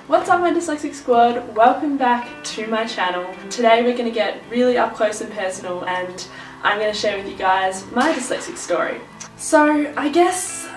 What's up my dyslexic squad? Welcome back to my channel. Today we're going to get really up close and personal and I'm going to share with you guys my dyslexic story. So I guess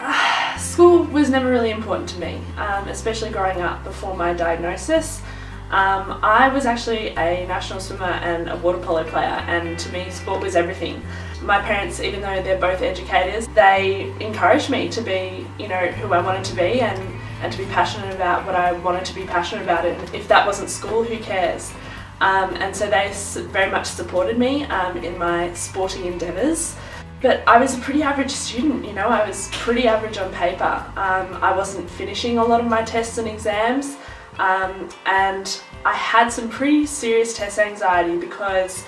school was never really important to me, especially growing up before my diagnosis. I was actually a national swimmer and a water polo player, and to me sport was everything. My parents, even though they're both educators, they encouraged me to be, who I wanted to be and to be passionate about what I wanted to be passionate about. And if that wasn't school, who cares? And so they very much supported me in my sporting endeavours. But I was a pretty average student, I was pretty average on paper. I wasn't finishing a lot of my tests and exams, and I had some pretty serious test anxiety because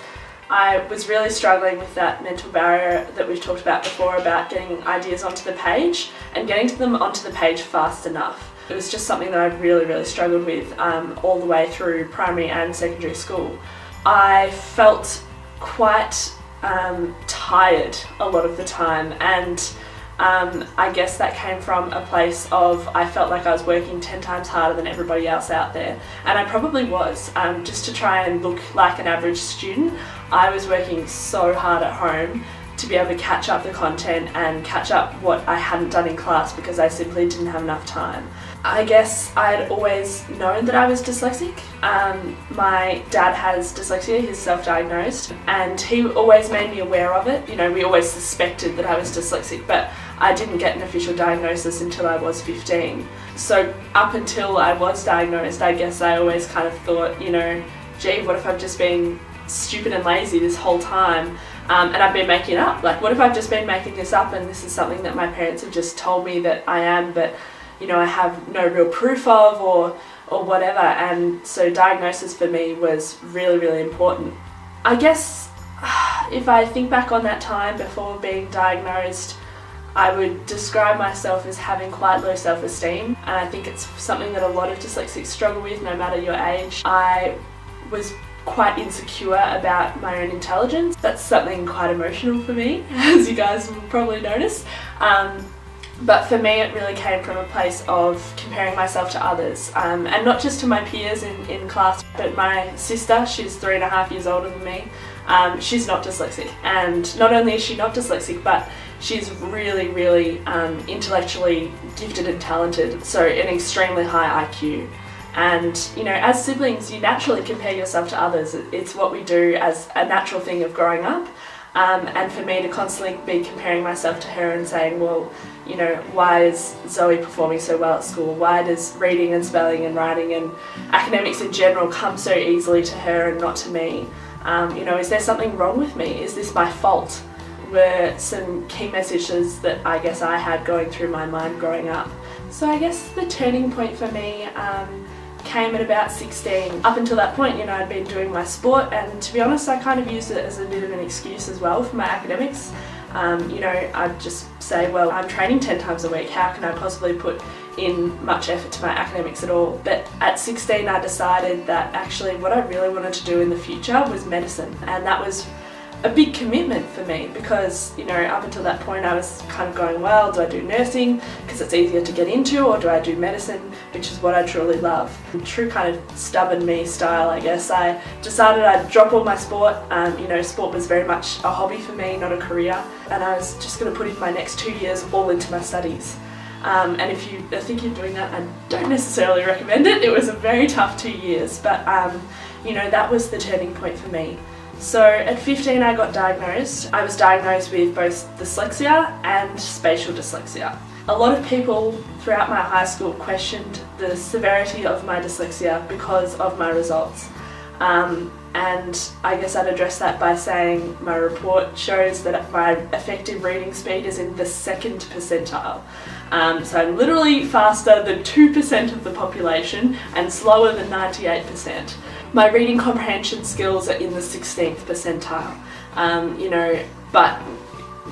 I was really struggling with that mental barrier that we've talked about before, about getting ideas onto the page and getting them onto the page fast enough. It was just something that I really struggled with all the way through primary and secondary school. I felt quite tired a lot of the time, and I guess that came from a place of I felt like I was working 10 times harder than everybody else out there, and I probably was. Just to try and look like an average student, I was working so hard at home to be able to catch up the content and catch up what I hadn't done in class because I simply didn't have enough time. I guess I'd always known that I was dyslexic. My dad has dyslexia, he's self-diagnosed, and he always made me aware of it. We always suspected that I was dyslexic, but I didn't get an official diagnosis until I was 15. So up until I was diagnosed, I guess I always kind of thought, gee, what if I've just been stupid and lazy this whole time? And I've been making it up. Like, what if I've just been making this up and this is something that my parents have just told me that I am, but I have no real proof of or whatever. And so diagnosis for me was really important. I guess if I think back on that time before being diagnosed, I would describe myself as having quite low self-esteem, and I think it's something that a lot of dyslexics struggle with no matter your age. I was quite insecure about my own intelligence. That's something quite emotional for me, as you guys will probably notice. But for me it really came from a place of comparing myself to others, and not just to my peers in class, but my sister, she's 3.5 years older than me. She's not dyslexic, and not only is she not dyslexic, but she's really intellectually gifted and talented, so an extremely high IQ. And as siblings you naturally compare yourself to others. It's what we do as a natural thing of growing up, and for me to constantly be comparing myself to her and saying, well, why is Zoe performing so well at school? Why does reading and spelling and writing and academics in general come so easily to her and not to me? Is there something wrong with me? Is this my fault? Were some key messages that I guess I had going through my mind growing up. So I guess the turning point for me came at about 16. Up until that point, I'd been doing my sport, and to be honest, I kind of used it as a bit of an excuse as well for my academics. I'd just say, well, I'm training 10 times a week, how can I possibly put in much effort to my academics at all? But at 16 I decided that actually what I really wanted to do in the future was medicine, and that was a big commitment for me because up until that point I was kind of going, well, do I do nursing because it's easier to get into, or do I do medicine, which is what I truly love? In true kind of stubborn me style, I guess, I decided I'd drop all my sport. Sport was very much a hobby for me, not a career, and I was just going to put in my next 2 years all into my studies. And if you are thinking of doing that, I don't necessarily recommend it. It was a very tough 2 years, but that was the turning point for me. So at 15 I got diagnosed. I was diagnosed with both dyslexia and spatial dyslexia. A lot of people throughout my high school questioned the severity of my dyslexia because of my results. And I guess I'd address that by saying my report shows that my effective reading speed is in the 2nd percentile. So I'm literally faster than 2% of the population and slower than 98%. My reading comprehension skills are in the 16th percentile. But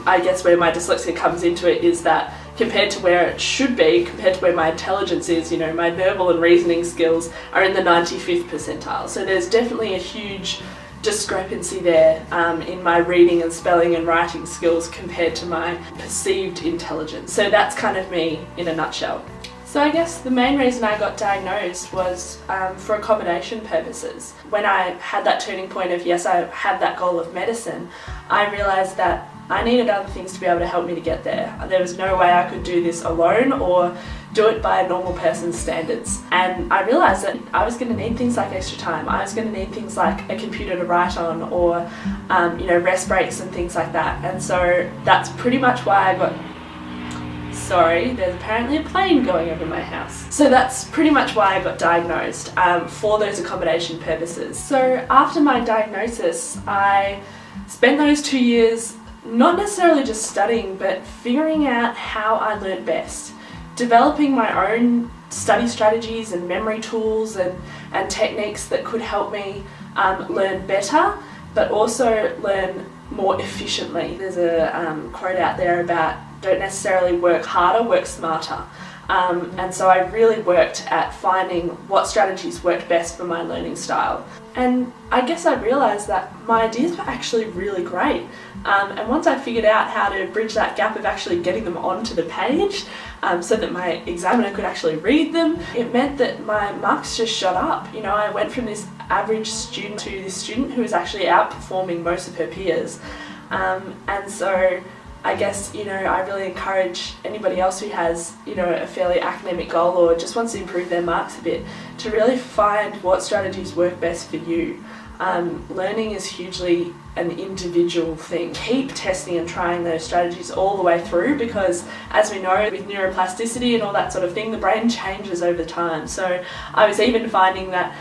I guess where my dyslexia comes into it is that compared to where it should be, compared to where my intelligence is, my verbal and reasoning skills are in the 95th percentile. So there's definitely a huge discrepancy there in my reading and spelling and writing skills compared to my perceived intelligence. So that's kind of me in a nutshell. So I guess the main reason I got diagnosed was for accommodation purposes. When I had that turning point of, yes, I had that goal of medicine, I realised that I needed other things to be able to help me to get there. There was no way I could do this alone or do it by a normal person's standards. And I realised that I was going to need things like extra time. I was going to need things like a computer to write on, or rest breaks and things like that. And so that's pretty much why I got... Sorry, there's apparently a plane going over my house. So that's pretty much why I got diagnosed, for those accommodation purposes. So after my diagnosis, I spent those 2 years not necessarily just studying, but figuring out how I learnt best, developing my own study strategies and memory tools and techniques that could help me learn better, but also learn more efficiently. There's a quote out there about don't necessarily work harder, work smarter. And so I really worked at finding what strategies worked best for my learning style. And I guess I realised that my ideas were actually really great. And once I figured out how to bridge that gap of actually getting them onto the page so that my examiner could actually read them, it meant that my marks just shot up. You know, I went from this average student to this student who was actually outperforming most of her peers. And so I guess, I really encourage anybody else who has, a fairly academic goal or just wants to improve their marks a bit to really find what strategies work best for you. Learning is hugely an individual thing. Keep testing and trying those strategies all the way through, because as we know, with neuroplasticity and all that sort of thing, the brain changes over time. So I was even finding that,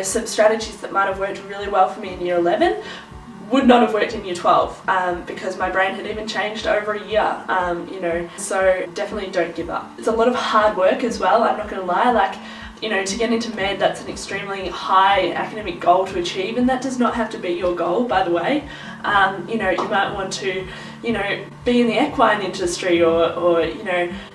some strategies that might have worked really well for me in year 11 would not have worked in year 12 because my brain had even changed over a year, so definitely don't give up. It's a lot of hard work as well, I'm not going to lie. To get into med, that's an extremely high academic goal to achieve, and that does not have to be your goal, by the way. You might want to, be in the equine industry, or you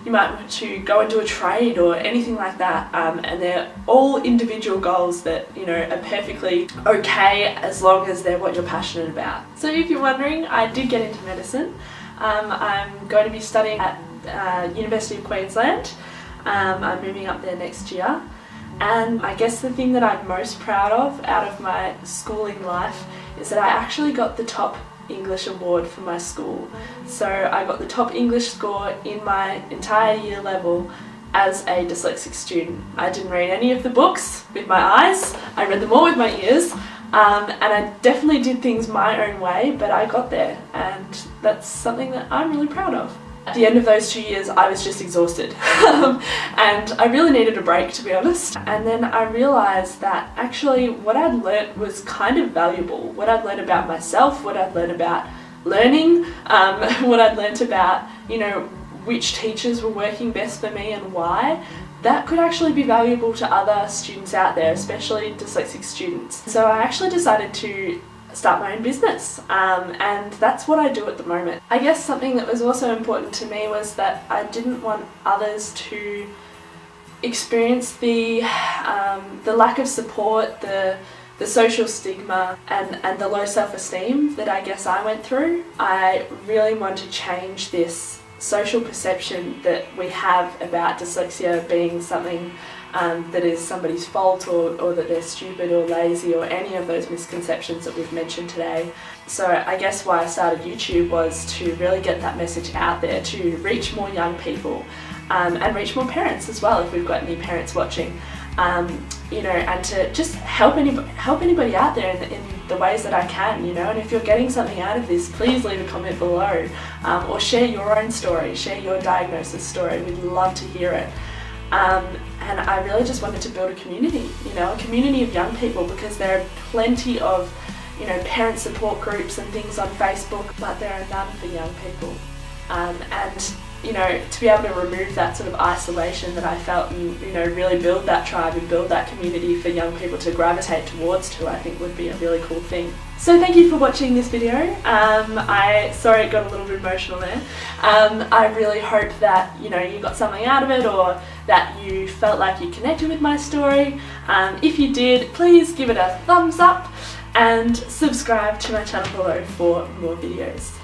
might want to go and do a trade or anything like that. And they're all individual goals that, are perfectly okay as long as they're what you're passionate about. So if you're wondering, I did get into medicine. I'm going to be studying at University of Queensland. I'm moving up there next year. And I guess the thing that I'm most proud of out of my schooling life is that I actually got the top English award for my school. So I got the top English score in my entire year level as a dyslexic student. I didn't read any of the books with my eyes, I read them all with my ears, and I definitely did things my own way, but I got there, and that's something that I'm really proud of. At the end of those 2 years, I was just exhausted and I really needed a break, to be honest. And then I realised that actually what I'd learnt was kind of valuable. What I'd learnt about myself, what I'd learnt about learning, what I'd learnt about, which teachers were working best for me and why, that could actually be valuable to other students out there, especially dyslexic students. So I actually decided to start my own business, and that's what I do at the moment. I guess something that was also important to me was that I didn't want others to experience the lack of support, the social stigma and the low self-esteem that I guess I went through. I really want to change this social perception that we have about dyslexia being something that is somebody's fault, or that they're stupid or lazy, or any of those misconceptions that we've mentioned today. So I guess why I started YouTube was to really get that message out there, to reach more young people, and reach more parents as well, if we've got any parents watching, and to just help anybody out there in the ways that I can, and if you're getting something out of this, please leave a comment below, or share your own story, share your diagnosis story. We'd love to hear it. And I really just wanted to build a community, a community of young people, because there are plenty of, parent support groups and things on Facebook, but there are none for young people. And to be able to remove that sort of isolation that I felt, and, really build that tribe and build that community for young people to gravitate towards I think would be a really cool thing. So thank you for watching this video. Sorry it got a little bit emotional there. I really hope that you got something out of it, or that you felt like you connected with my story. If you did, please give it a thumbs up and subscribe to my channel below for more videos.